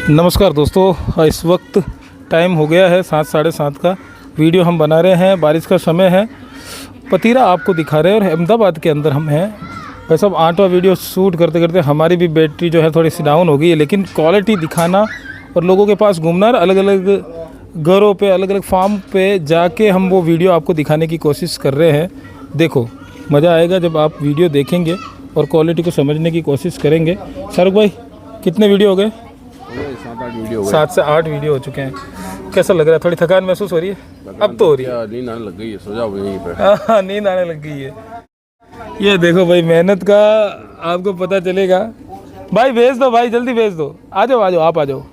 नमस्कार दोस्तों, इस वक्त टाइम हो गया है 7 साढ़े 7 का। वीडियो हम बना रहे हैं, बारिश का समय है। पतीरा आपको दिखा रहे हैं और अहमदाबाद के अंदर हम हैं। वैसे सब 8वां वीडियो शूट करते करते हमारी भी बैटरी जो है थोड़ी सी डाउन हो गई है, लेकिन क्वालिटी दिखाना और लोगों के पास घूमना, अलग अलग घरों पे, अलग अलग फार्म पे जाके हम वो वीडियो आपको दिखाने की कोशिश कर रहे हैं। देखो, मज़ा आएगा जब आप वीडियो देखेंगे और क्वालिटी को समझने की कोशिश करेंगे। शाहरुख भाई, कितने वीडियो हो गए? 7 से 8 वीडियो हो चुके हैं। कैसा लग रहा है? थोड़ी थकान महसूस हो रही है? अब तो हो रही है। नींद आने लग गई है, सो जाओ यहीं पे। हाँ, नींद आने लग गई है। ये देखो भाई, मेहनत का आपको पता चलेगा। भाई भेज दो, भाई जल्दी भेज दो। आ जाओ आ जाओ, आप आ जाओ,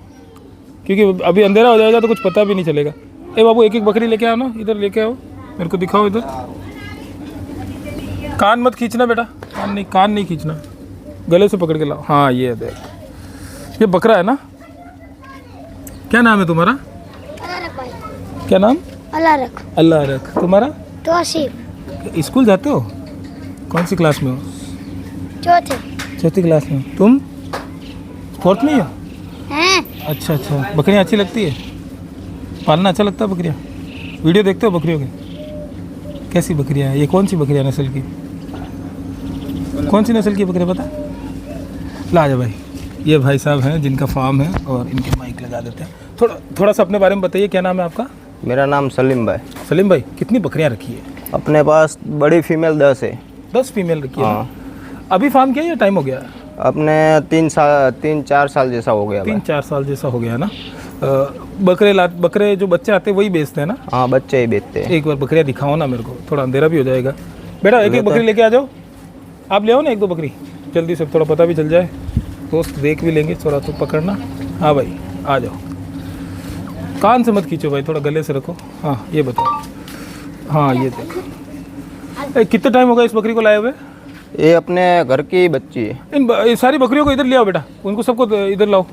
क्योंकि अभी अंधेरा हो जाएगा तो कुछ पता भी नहीं चलेगा। ए बाबू, एक एक बकरी लेके आओ ना, इधर लेके आओ, मेरे को दिखाओ इधर। कान मत खींचना बेटा, कान नहीं खींचना, गले से पकड़ के लाओ। हाँ, ये देख, ये बकरा है ना? क्या नाम है तुम्हारा? क्या नाम? अल्लाह रख। तुम्हारा? तौसीफ। स्कूल जाते हो? कौन सी क्लास में हो? चौथी क्लास में। तुम 4th में ही हो? हैं? अच्छा अच्छा। बकरियाँ अच्छी लगती है? पालना अच्छा लगता है बकरियाँ? वीडियो देखते हो बकरियों के? कैसी बकरियाँ हैं ये? कौन सी बकरियाँ नस्ल की? कौन सी नस्ल की बकरियाँ पता? ला जा भाई। ये भाई साहब हैं जिनका फार्म है और इनके माइक लगा देते हैं। थोड़ा सा अपने बारे में बताइए, क्या नाम है आपका? मेरा नाम सलीम भाई। सलीम भाई, कितनी बकरियां रखी है? अपने पास बड़ी फीमेल 10 है। 10 फीमेल रखी है? हाँ। अभी फार्म किया या टाइम हो गया? अपने 3-4 साल जैसा हो गया। 3-4 साल जैसा हो गया है ना। बकरे जो बच्चे आते हैं वही बेचते हैं ना? हाँ, बच्चे ही बेचते हैं। एक बार बकरियां दिखाओ ना मेरे को, थोड़ा अंधेरा भी हो जाएगा। बेटा एक एक बकरी लेके आ जाओ। आप ले आओ ना 1-2 बकरी, जल्दी से, थोड़ा पता भी चल जाए, दोस्त देख भी लेंगे। थोड़ा तो पकड़ना। हाँ भाई, आ जाओ। कान से मत खींचो भाई, थोड़ा गले से रखो। हाँ, ये बताओ। हाँ, ये देखो। कितने टाइम हो गया इस बकरी को लाए हुए? ये अपने घर की बच्ची है। ये सारी बकरियों को इधर ले आओ बेटा, उनको सबको इधर लाओ,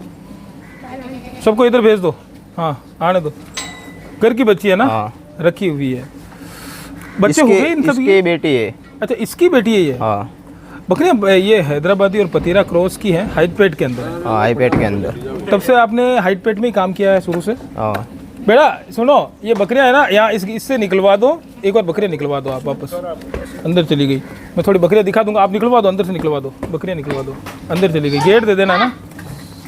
सबको इधर भेज दो। हाँ, आने दो। घर की बच्ची है ना? हाँ। रखी हुई है। बच्चे हो गए इन सब? इसकी बेटी है। अच्छा, इसकी बेटी है ये? हाँ। बकरियाँ ये हैदराबादी और पतीरा क्रॉस की है, हाइट पेट के अंदर। हाँ, हाई पेट के अंदर। तब से आपने हाइट पेट में ही काम किया है शुरू से? हाँ। बेटा सुनो, ये बकरियाँ है ना, यहाँ इससे निकलवा दो। एक बार बकरियाँ निकलवा दो आप। वापस अंदर चली गई। मैं थोड़ी बकरियाँ दिखा दूंगा, आप निकलवा दो, अंदर से निकलवा दो। बकरियाँ निकलवा दो। अंदर चली गई, गेट दे देना ना।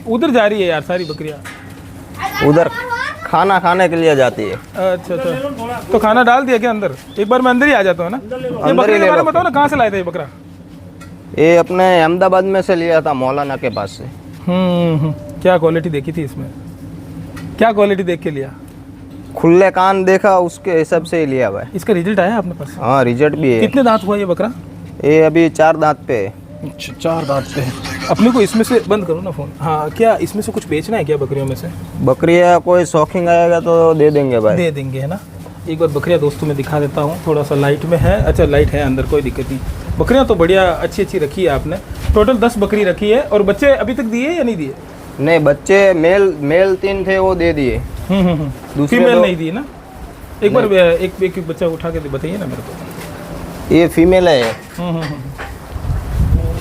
उधर जा रही है यार सारी बकरियाँ। उधर खाना खाने के लिए जाती है। अच्छा अच्छा, तो खाना डाल दिया क्या अंदर? एक बार मैं अंदर ही आ जाता हूँ ना। ये बकरी के बारे में बताओ ना, कहाँ से लाए थे ये बकरा? ये अपने अहमदाबाद में से लिया था, मौलाना के पास से। क्या क्वालिटी देखी थी इसमें? क्या क्वालिटी देख के लिया? खुले कान देखा, उसके हिसाब से ही लिया भाई। इसका रिजल्ट आया आपने पास? हाँ, रिजल्ट भी है। कितने दांत हुआ ये बकरा? ये अभी 4 दांत पे है। अच्छा, 4 दांत पे है। अपने को इसमें से बंद करो ना फोन। हाँ, क्या इसमें से कुछ बेचना है क्या बकरियों में से? बकरियाँ कोई शौकीन आएगा तो दे देंगे भाई। दे देंगे, है ना। एक बार बकरियाँ दोस्तों में दिखा देता हूँ, थोड़ा सा लाइट में है। अच्छा, लाइट है अंदर, कोई दिक्कत नहीं। बकरियाँ तो बढ़िया अच्छी रखी है आपने। टोटल 10 बकरी रखी है। और बच्चे अभी तक दिए या नहीं दिए? नहीं, बच्चे मेल 3 थे, वो दे दिए। दूसरे फीमेल नहीं दी ना? एक बार एक बच्चा उठा के बताइए ना मेरे को। ये फीमेल है।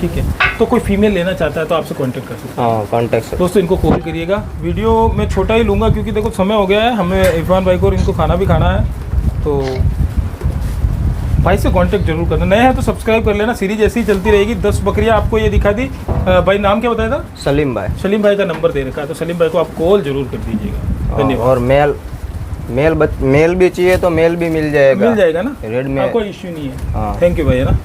ठीक है, तो कोई फीमेल लेना चाहता है तो आपसे कांटेक्ट कर सकते हैं। हाँ, कांटेक्ट से। दोस्तों, इनको कॉल करिएगा। वीडियो मैं छोटा ही लूँगा क्योंकि देखो समय हो गया है, हमें इरफान भाई को और इनको खाना भी खाना है। तो भाई से कांटेक्ट जरूर करना। नए हैं तो सब्सक्राइब कर लेना, सीरीज ऐसी ही चलती रहेगी। 10 बकरियाँ आपको ये दिखा दी। भाई नाम क्या बताया था? सलीम भाई। सलीम भाई का नंबर दे रखा है, तो सलीम भाई को आप कॉल जरूर कर दीजिएगा। धन्यवाद। और मेल भी चाहिए तो मेल भी मिल जाएगा। मिल जाएगा ना? रेड में कोई इश्यू नहीं है। हाँ। थैंक यू भाई, है ना।